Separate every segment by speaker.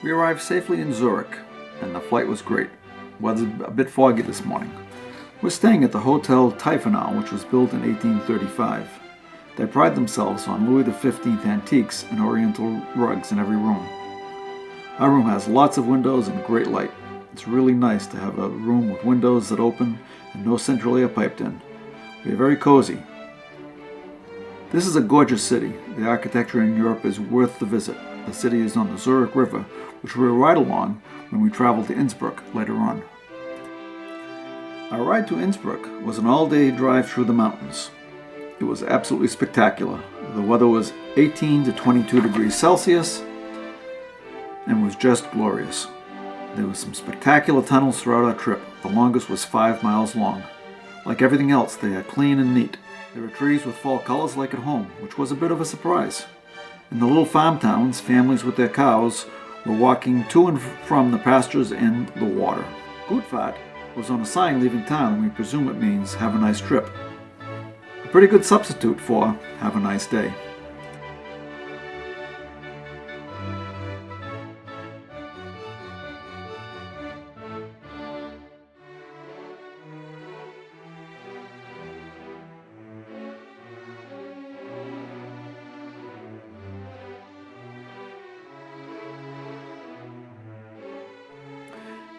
Speaker 1: We arrived safely in Zurich, and the flight was great. Weather's a bit foggy this morning. We're staying at the Hotel Tiefenau, which was built in 1835. They pride themselves on Louis XV antiques and oriental rugs in every room. Our room has lots of windows and great light. It's really nice to have a room with windows that open and no central air piped in. We are very cozy. This is a gorgeous city. The architecture in Europe is worth the visit. The city is on the Zurich River, which we'll ride along when we travel to Innsbruck later on. Our ride to Innsbruck was an all-day drive through the mountains. It was absolutely spectacular. The weather was 18 to 22 degrees Celsius and was just glorious. There were some spectacular tunnels throughout our trip. The longest was 5 miles long. Like everything else, they are clean and neat. There are trees with fall colors like at home, which was a bit of a surprise. In the little farm towns, families with their cows were walking to and from the pastures and the water. Gutfahrt was on a sign leaving town, and we presume it means have a nice trip. A pretty good substitute for have a nice day.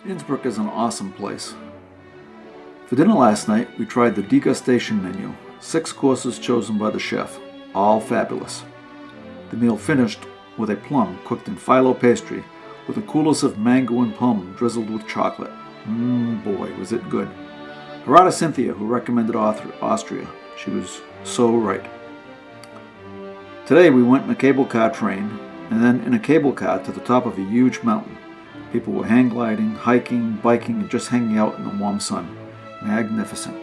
Speaker 1: Innsbruck is an awesome place. For dinner last night, we tried the degustation menu, 6 courses chosen by the chef, all fabulous. The meal finished with a plum cooked in phyllo pastry with a coulis of mango and plum drizzled with chocolate. Boy, was it good. Hurrah to Cynthia, who recommended Austria. She was so right. Today we went in a cable car train and then in a cable car to the top of a huge mountain. People were hang gliding, hiking, biking, and just hanging out in the warm sun. Magnificent.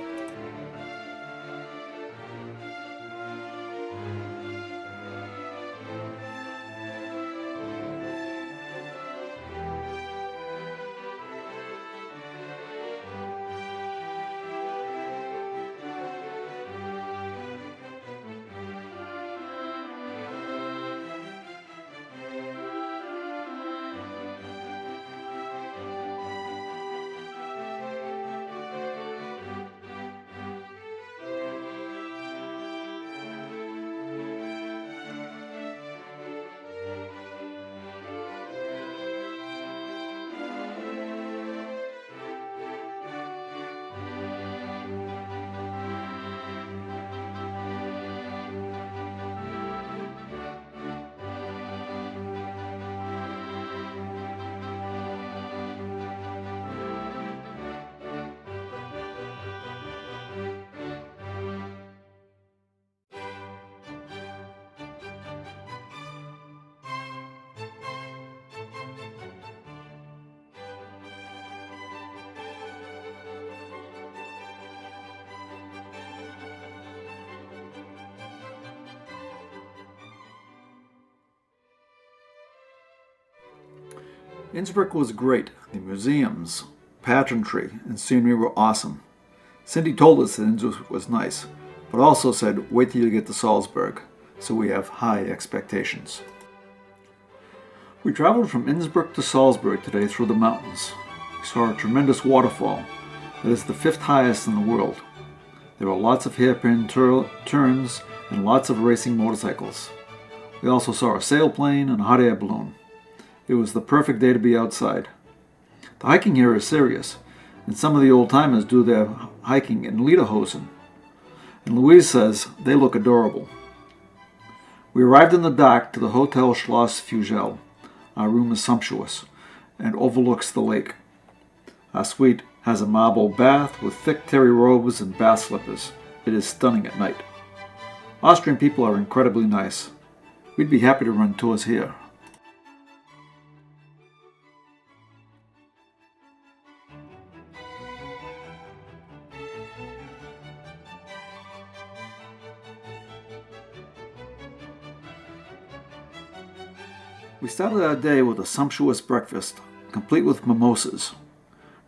Speaker 1: Innsbruck was great. The museums, pageantry, and scenery were awesome. Cindy told us that Innsbruck was nice, but also said wait till you get to Salzburg, so we have high expectations. We traveled from Innsbruck to Salzburg today through the mountains. We saw a tremendous waterfall that is the 5th highest in the world. There were lots of hairpin turns and lots of racing motorcycles. We also saw a sailplane and a hot air balloon. It was the perfect day to be outside. The hiking here is serious, and some of the old-timers do their hiking in lederhosen. And Louise says they look adorable. We arrived in the dark to the Hotel Schloss Fugel. Our room is sumptuous and overlooks the lake. Our suite has a marble bath with thick terry robes and bath slippers. It is stunning at night. Austrian people are incredibly nice. We'd be happy to run tours here. We started our day with a sumptuous breakfast, complete with mimosas.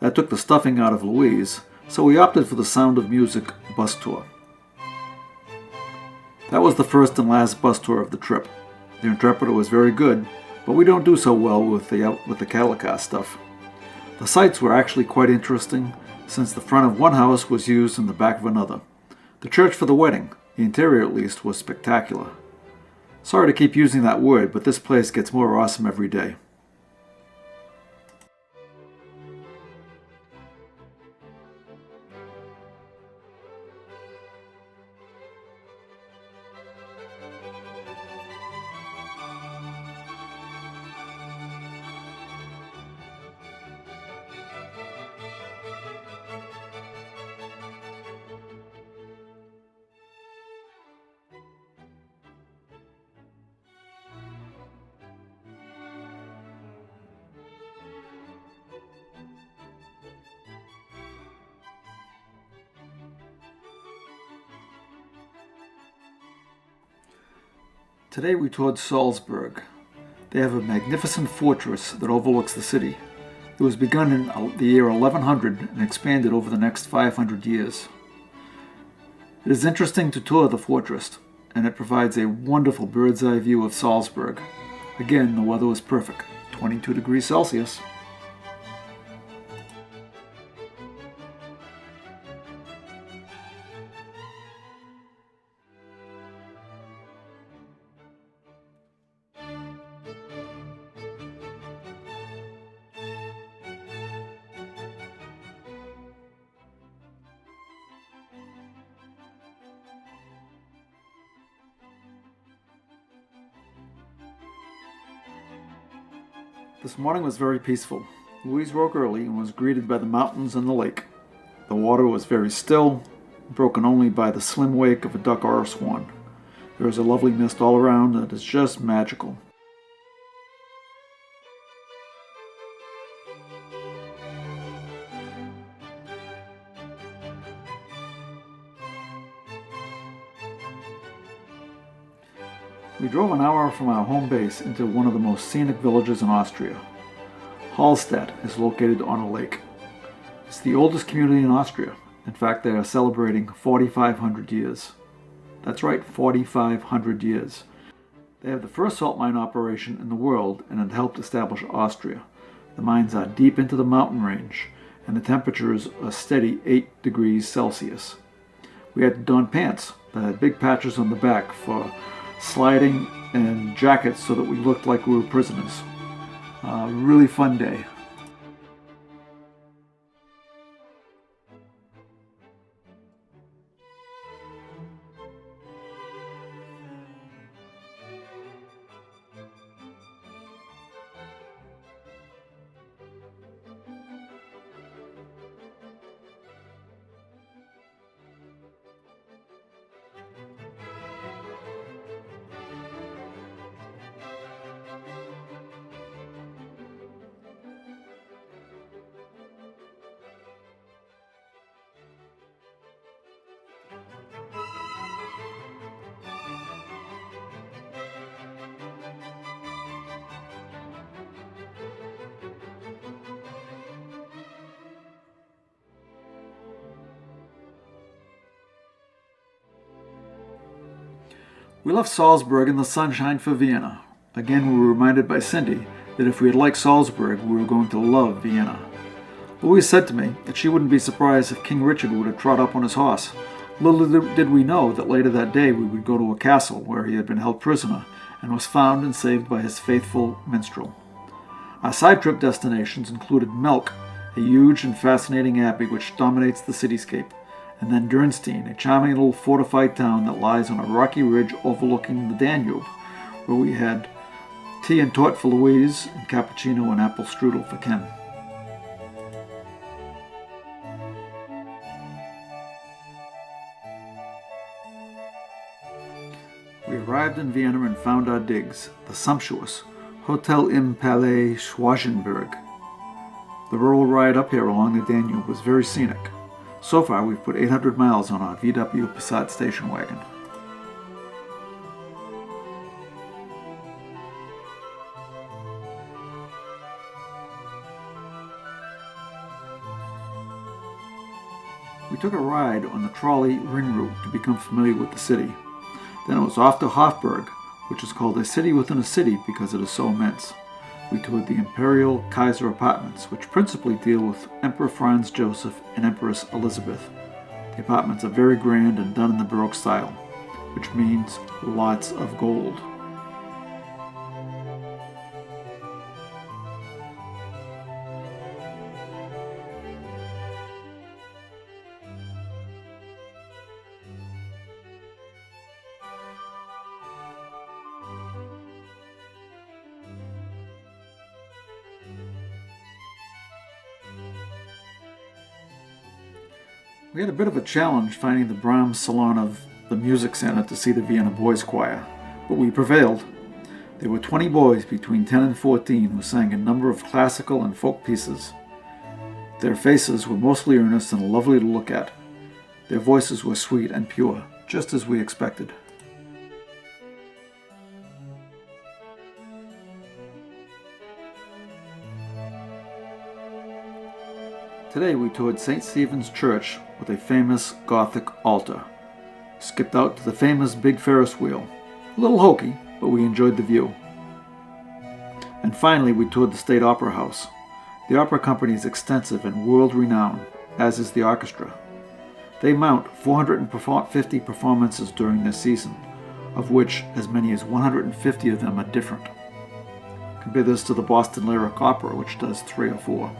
Speaker 1: That took the stuffing out of Louise, so we opted for the Sound of Music bus tour. That was the first and last bus tour of the trip. The interpreter was very good, but we don't do so well with the cattle car stuff. The sights were actually quite interesting, since the front of one house was used in the back of another. The church for the wedding, the interior at least, was spectacular. Sorry to keep using that word, but this place gets more awesome every day. Today we toured Salzburg. They have a magnificent fortress that overlooks the city. It was begun in the year 1100 and expanded over the next 500 years. It is interesting to tour the fortress, and it provides a wonderful bird's eye view of Salzburg. Again, the weather was perfect, 22 degrees Celsius. This morning was very peaceful. Louise woke early and was greeted by the mountains and the lake. The water was very still, broken only by the slim wake of a duck or a swan. There is a lovely mist all around that is just magical. We drove an hour from our home base into one of the most scenic villages in Austria. Hallstatt is located on a lake. It's the oldest community in Austria. In fact, they are celebrating 4,500 years. That's right, 4,500 years. They have the first salt mine operation in the world, and it helped establish Austria. The mines are deep into the mountain range, and the temperature is a steady 8 degrees Celsius. We had to don pants that had big patches on the back for sliding and jackets so that we looked like we were prisoners. Really fun day. We left Salzburg in the sunshine for Vienna. Again, we were reminded by Cindy that if we had liked Salzburg, we were going to love Vienna. Louise said to me that she wouldn't be surprised if King Richard would have trot up on his horse. Little did we know that later that day we would go to a castle where he had been held prisoner and was found and saved by his faithful minstrel. Our side trip destinations included Melk, a huge and fascinating abbey which dominates the cityscape, and then Dürnstein, a charming little fortified town that lies on a rocky ridge overlooking the Danube, where we had tea and torte for Louise, and cappuccino and apple strudel for Ken. We arrived in Vienna and found our digs, the sumptuous Hotel im Palais Schwarzenberg. The rural ride up here along the Danube was very scenic. So far, we've put 800 miles on our VW Passat station wagon. We took a ride on the trolley ring route to become familiar with the city. Then it was off to Hofburg, which is called a city within a city because it is so immense. We toured the Imperial Kaiser apartments, which principally deal with Emperor Franz Joseph and Empress Elizabeth. The apartments are very grand and done in the Baroque style, which means lots of gold. We had a bit of a challenge finding the Brahms salon of the Music Center to see the Vienna Boys Choir, but we prevailed. There were 20 boys between 10 and 14 who sang a number of classical and folk pieces. Their faces were mostly earnest and lovely to look at. Their voices were sweet and pure, just as we expected. Today we toured St. Stephen's Church with a famous Gothic altar. Skipped out to the famous big Ferris wheel. A little hokey, but we enjoyed the view. And finally we toured the State Opera House. The opera company is extensive and world-renowned, as is the orchestra. They mount 450 performances during their season, of which as many as 150 of them are different. Compare this to the Boston Lyric Opera, which does 3 or 4.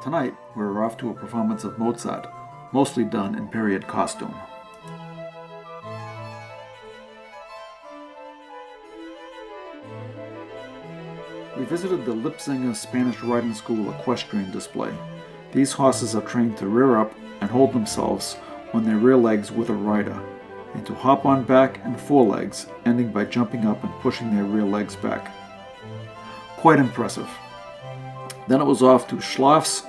Speaker 1: Tonight, we're off to a performance of Mozart, mostly done in period costume. We visited the Lipsinger Spanish Riding School equestrian display. These horses are trained to rear up and hold themselves on their rear legs with a rider, and to hop on back and forelegs, ending by jumping up and pushing their rear legs back. Quite impressive. Then it was off to Schlaf's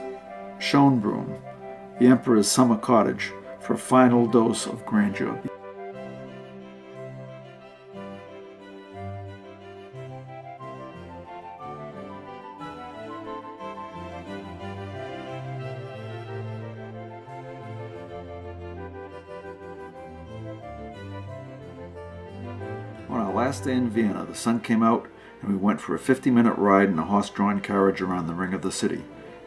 Speaker 1: Schönbrunn, the Emperor's summer cottage, for a final dose of grandeur. On our last day in Vienna, the sun came out and we went for a 50-minute ride in a horse-drawn carriage around the ring of the city.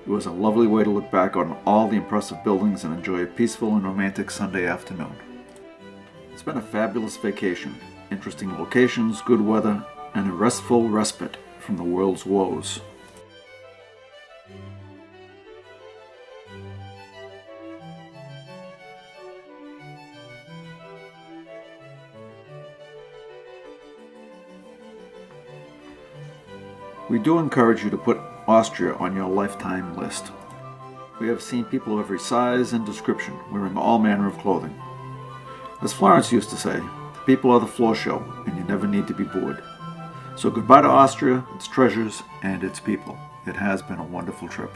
Speaker 1: It was a lovely way to look back on all the impressive buildings and enjoy a peaceful and romantic Sunday afternoon. It's been a fabulous vacation, interesting locations, good weather, and a restful respite from the world's woes. We do encourage you to put Austria on your lifetime list. We have seen people of every size and description wearing all manner of clothing. As Florence used to say, the people are the floor show, and you never need to be bored. So goodbye to Austria, its treasures, and its people. It has been a wonderful trip.